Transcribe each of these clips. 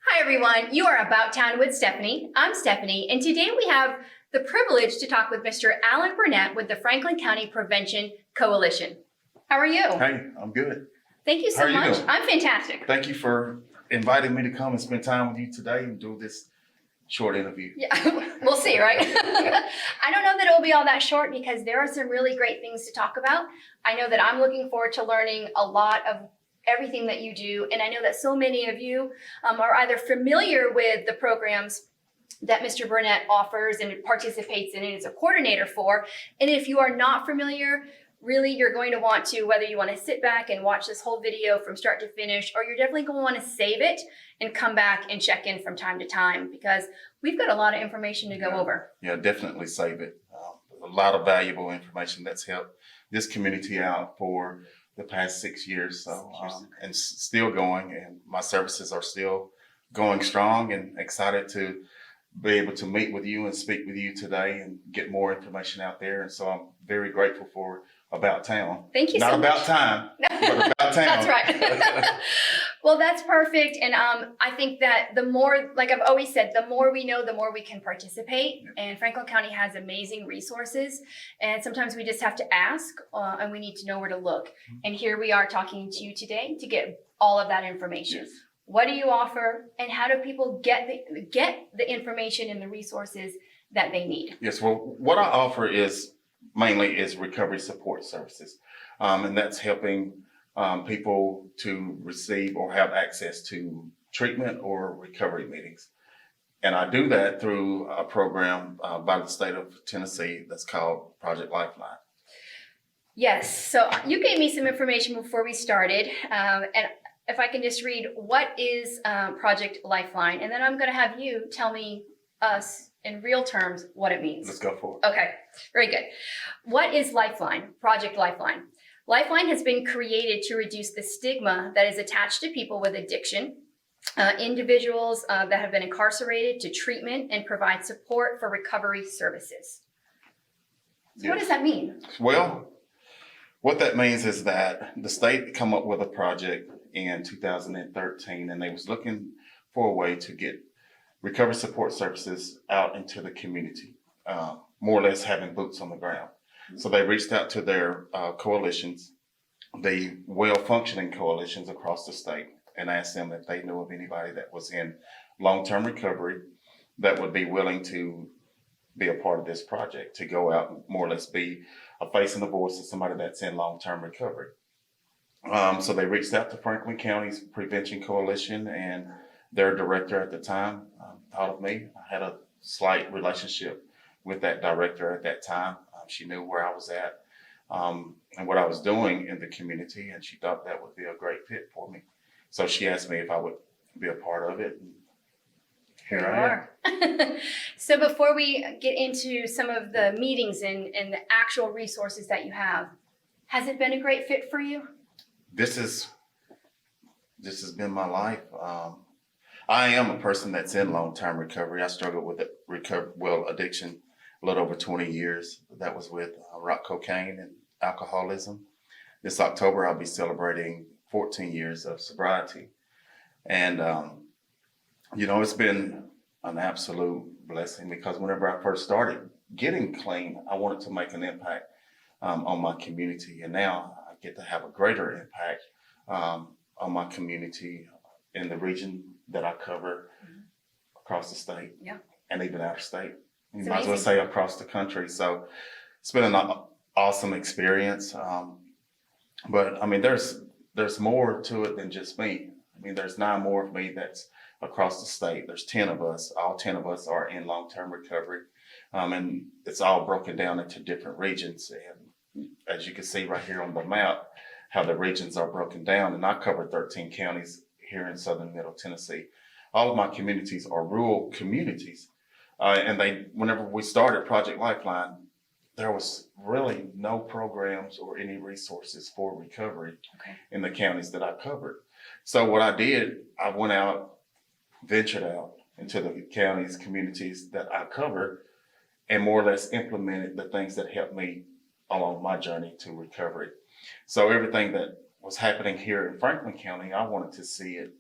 Hi everyone, you are About Town with Stephanie. I'm Stephanie, and today we have the privilege to talk with Mr. Alan Burnette with the Franklin County Prevention Coalition. How are you? Hey, I'm good. Thank you so How are you much. doing? I'm fantastic. Thank you for inviting me to come and spend time with you today and do this short interview. Yeah, we'll see, right? I don't know that it will be all that short because there are some really great things to talk about. I know that I'm looking forward to learning a lot of everything that you do, and I know that so many of you are either familiar with the programs that Mr. Burnette offers and participates in and is a coordinator for. And if you are not familiar, really you're going to want to, whether you want to sit back and watch this whole video from start to finish, or you're definitely going to want to save it and come back and check in from time to time because we've got a lot of information to go over. Yeah, definitely save it. A lot of valuable information that's helped this community out for the past 6 years. So, and still going, and my services are still going strong, and excited to be able to meet with you and speak with you today and get more information out there. And so I'm very grateful for About Town. Thank you Not so much. about time, but About Town. That's right. Well, that's perfect. And I think that the more, like I've always said, the more we know, the more we can participate. And Franklin County has amazing resources. And sometimes we just have to ask and we need to know where to look. And here we are talking to you today to get all of that information. Yes. What do you offer, and how do people get the information and the resources that they need? Yes, well, what I offer is mainly recovery support services, and that's helping people to receive or have access to treatment or recovery meetings. And I do that through a program by the state of Tennessee that's called Project Lifeline. Yes, so you gave me some information before we started, and if I can just read, what is Project Lifeline? And then I'm going to have you tell me, us, in real terms, what it means. Let's go for it. Okay, very good. What is Lifeline, Project Lifeline? Lifeline has been created to reduce the stigma that is attached to people with addiction, individuals that have been incarcerated, to treatment, and provide support for recovery services. So Yes. What does that mean? Well, what that means is that the state come up with a project in 2013, and they was looking for a way to get recovery support services out into the community, more or less having boots on the ground. So they reached out to their coalitions, the well-functioning coalitions across the state, and asked them if they knew of anybody that was in long-term recovery that would be willing to be a part of this project, to go out and more or less be a face and a voice of somebody that's in long-term recovery. So they reached out to Franklin County's Prevention Coalition, and their director at the time thought of me. I had a slight relationship with that director at that time. She knew where I was at and what I was doing in the community, and she thought that would be a great fit for me. So she asked me if I would be a part of it. And here I am. So before we get into some of the meetings and the actual resources that you have, has it been a great fit for you? This has been my life. I am a person that's in long-term recovery. I struggled with addiction a little over 20 years. That was with rock cocaine and alcoholism. This October, I'll be celebrating 14 years of sobriety. And, it's been an absolute blessing because whenever I first started getting clean, I wanted to make an impact on my community. And now I get to have a greater impact on my community in the region that I cover across the state, and even out of state. You might as well say across the country. So it's been an awesome experience. But I mean, there's more to it than just me. I mean, there's 9 more of me that's across the state. There's 10 of us. All 10 of us are in long-term recovery. And it's all broken down into different regions. And as you can see right here on the map, how the regions are broken down. And I cover 13 counties here in southern Middle Tennessee. All of my communities are rural communities. And whenever we started Project Lifeline, there was really no programs or any resources for recovery in the counties that I covered. So what I did, I went out, ventured out into the counties, communities that I covered, and more or less implemented the things that helped me along my journey to recovery. So everything that was happening here in Franklin County, I wanted to see it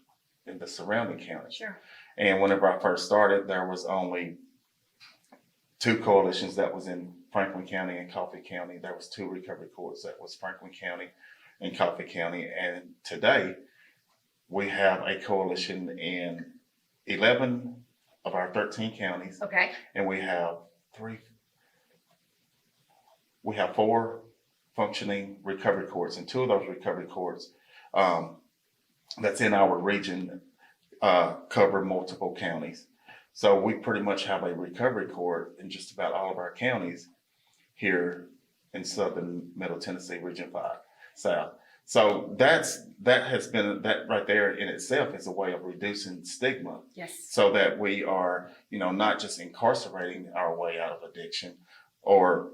in the surrounding counties. Sure. And whenever I first started, there was only 2 coalitions that was in Franklin County and Coffee County. There was 2 recovery courts that was Franklin County and Coffee County. And today we have a coalition in 11 of our 13 counties. Okay. And we have 4 functioning recovery courts, and 2 of those recovery courts that's in our region cover multiple counties. So we pretty much have a recovery court in just about all of our counties here in Southern Middle Tennessee, Region 5 South. So that right there in itself is a way of reducing stigma. Yes. So that we are, not just incarcerating our way out of addiction or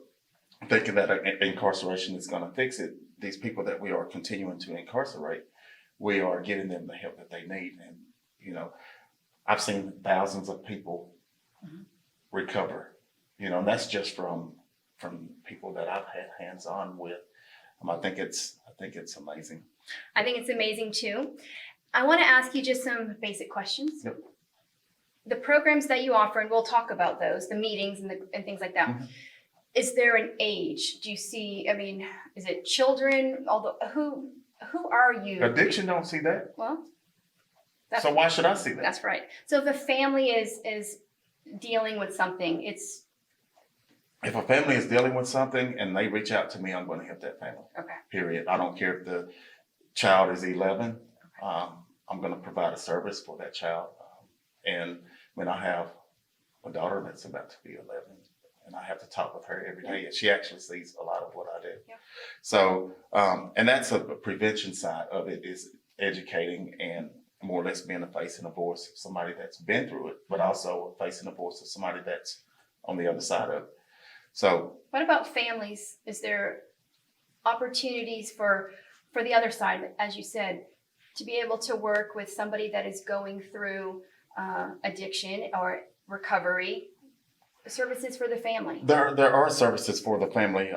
thinking that incarceration is going to fix it. These people that we are continuing to incarcerate, we are giving them the help that they need. And, I've seen thousands of people recover, and that's just from people that I've had hands-on with. I think it's amazing. I think it's amazing too. I want to ask you just some basic questions. Yep. The programs that you offer, and we'll talk about those, the meetings and things like that. Mm-hmm. Is there an age? Do you see, is it children? Although who are you? Addiction don't see that. Well, so why should I see that? That's right. So if a family is dealing with something, if a family is dealing with something and they reach out to me, I'm going to help that family. Okay. Period. I don't care if the child is 11. Okay. I'm going to provide a service for that child. I have a daughter that's about to be 11, and I have to talk with her every day. And she actually sees a lot of what I do. Yeah. So, and that's a prevention side of it, is educating and more or less being a face and a voice of somebody that's been through it, but also a face and a voice of somebody that's on the other side of it. So what about families? Is there opportunities for the other side, as you said, to be able to work with somebody that is going through addiction or recovery, services for the family? There are services for the family.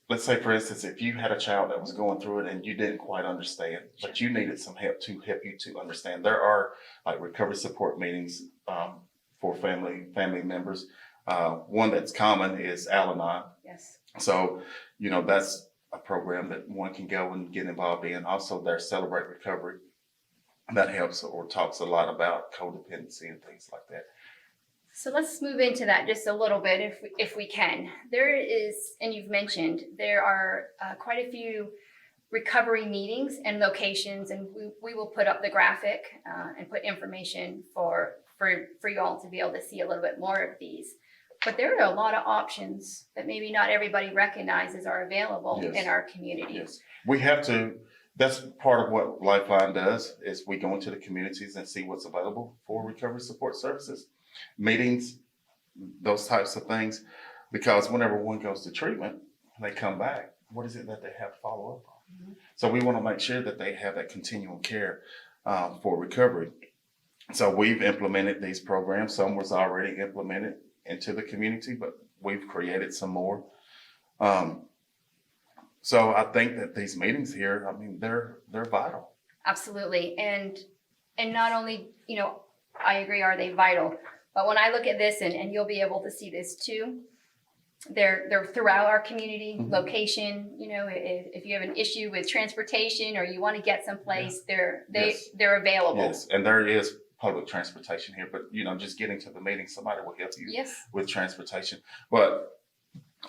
Let's say, for instance, if you had a child that was going through it and you didn't quite understand, but you needed some help to help you to understand, there are recovery support meetings for family members. One that's common is Al-Anon. Yes. So, that's a program that one can go and get involved in. Also, there's Celebrate Recovery. That helps or talks a lot about codependency and things like that. So let's move into that just a little bit if we can. There is, and you've mentioned, there are quite a few recovery meetings and locations, and we will put up the graphic and put information for you all to be able to see a little bit more of these. But there are a lot of options that maybe not everybody recognizes are available in our community. Yes, we have to. That's part of what Lifeline does, is we go into the communities and see what's available for recovery support services, meetings, those types of things. Because whenever one goes to treatment, they come back. What is it that they have to follow up on? Mm-hmm. So we want to make sure that they have that continuum care for recovery. So we've implemented these programs. Some was already implemented into the community, but we've created some more. So I think that these meetings here, they're vital. Absolutely. And not only, I agree, are they vital, but when I look at this, and you'll be able to see this too, they're throughout our community. Mm-hmm. Location, if you have an issue with transportation or you want to get someplace, they're available. Yes, and there is public transportation here, but just getting to the meeting, somebody will help you with transportation. But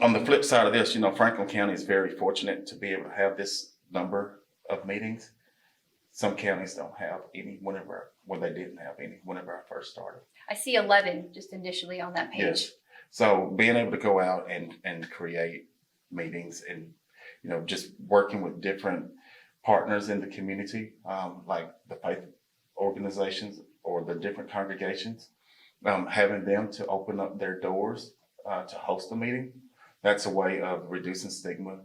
on the flip side of this, Franklin County is very fortunate to be able to have this number of meetings. Some counties don't have any they didn't have any whenever I first started. I see 11 just initially on that page. Yes. So being able to go out and create meetings and, just working with different partners in the community, like the faith organizations or the different congregations, having them to open up their doors to host a meeting. That's a way of reducing stigma.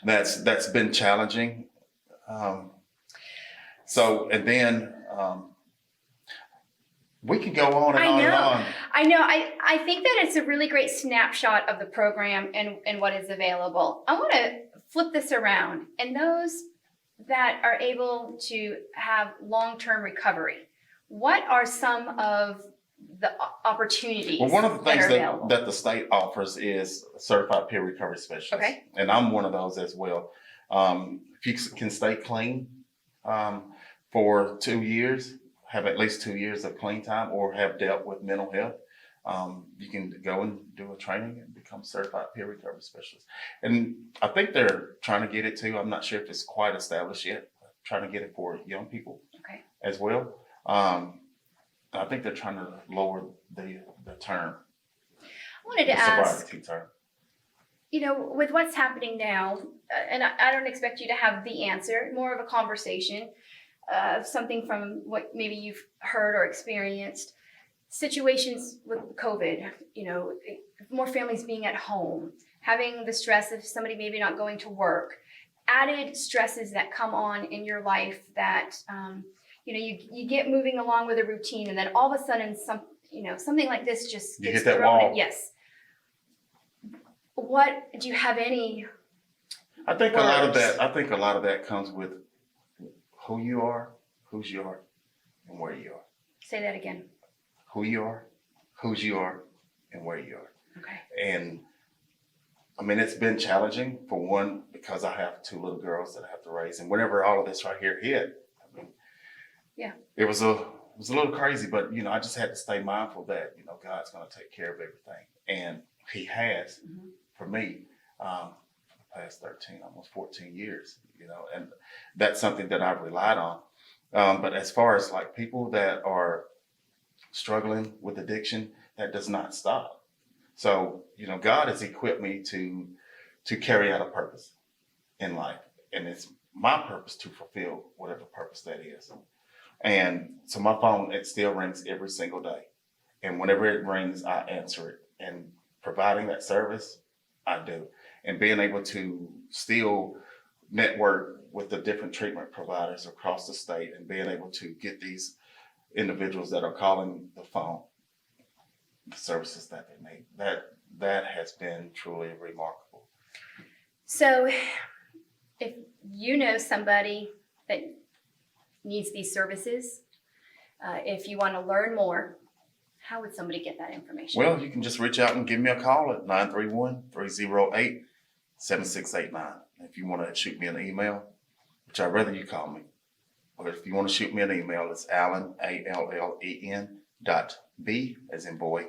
That's been challenging. We can go on and on and on. I know. I think that it's a really great snapshot of the program and what is available. I want to flip this around. And those that are able to have long-term recovery, what are some of the opportunities Well, one of the that things are available? that the state offers is a certified peer recovery specialist. Okay. And I'm one of those as well. If you can stay clean for 2 years, have at least 2 years of clean time, or have dealt with mental health, you can go and do a training and become certified peer recovery specialist. And I think they're trying to get it too. I'm not sure if it's quite established yet. Trying to get it for young people Okay. as well. I think they're trying to lower the term, I wanted the to ask, sobriety term. with what's happening now, and I don't expect you to have the answer, more of a conversation of something from what maybe you've heard or experienced. Situations with COVID, more families being at home, having the stress of somebody maybe not going to work, added stresses that come on in your life that, you get moving along with a routine, and then all of a sudden something like this just You gets hit that thrown wall. Yes. What do you have any? I think a lot of words? that. I think a lot of that comes with who you are, whose you are, and where you are. Say that again. Who you are, whose you are, and where you are. Okay. And I mean, it's been challenging for one because I have 2 little girls that I have to raise, and whenever all of this right here hit, I mean, Yeah. it was a little crazy, but I just had to stay mindful that God's going to take care of everything, and He has for me for the past 13, almost 14 years. And that's something that I've relied on. But as far as like people that are struggling with addiction, that does not stop. So God has equipped me to carry out a purpose in life, and it's my purpose to fulfill whatever purpose that is. And so my phone, it still rings every single day. And whenever it rings, I answer it. And providing that service, I do. And being able to still network with the different treatment providers across the state, and being able to get these individuals that are calling the phone the services that they need. That has been truly remarkable. So if you know somebody that needs these services, if you want to learn more, how would somebody get that information? Well, you can just reach out and give me a call at 931-308-7689. If you want to shoot me an email, which I'd rather you call me, or if you want to shoot me an email, it's Allen, ALLEN.B as in boy,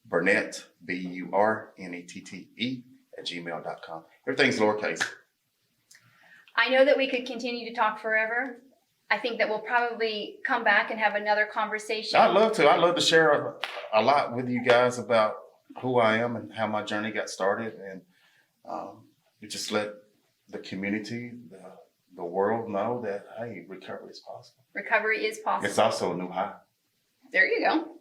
Burnette, BURNETTE @gmail.com. Everything's lowercase. I know that we could continue to talk forever. I think that we'll probably come back and have another conversation. I'd love to. I'd love to share a lot with you guys about who I am and how my journey got started, and just let the community, the world know that, hey, recovery is possible. Recovery is possible. It's also a new high. There you go.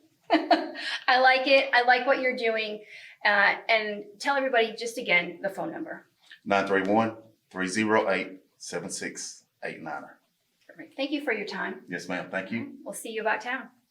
I like it. I like what you're doing. And tell everybody just again the phone number. 931-308-7689. Perfect. Thank you for your time. Yes, ma'am. Thank you. We'll see you about town.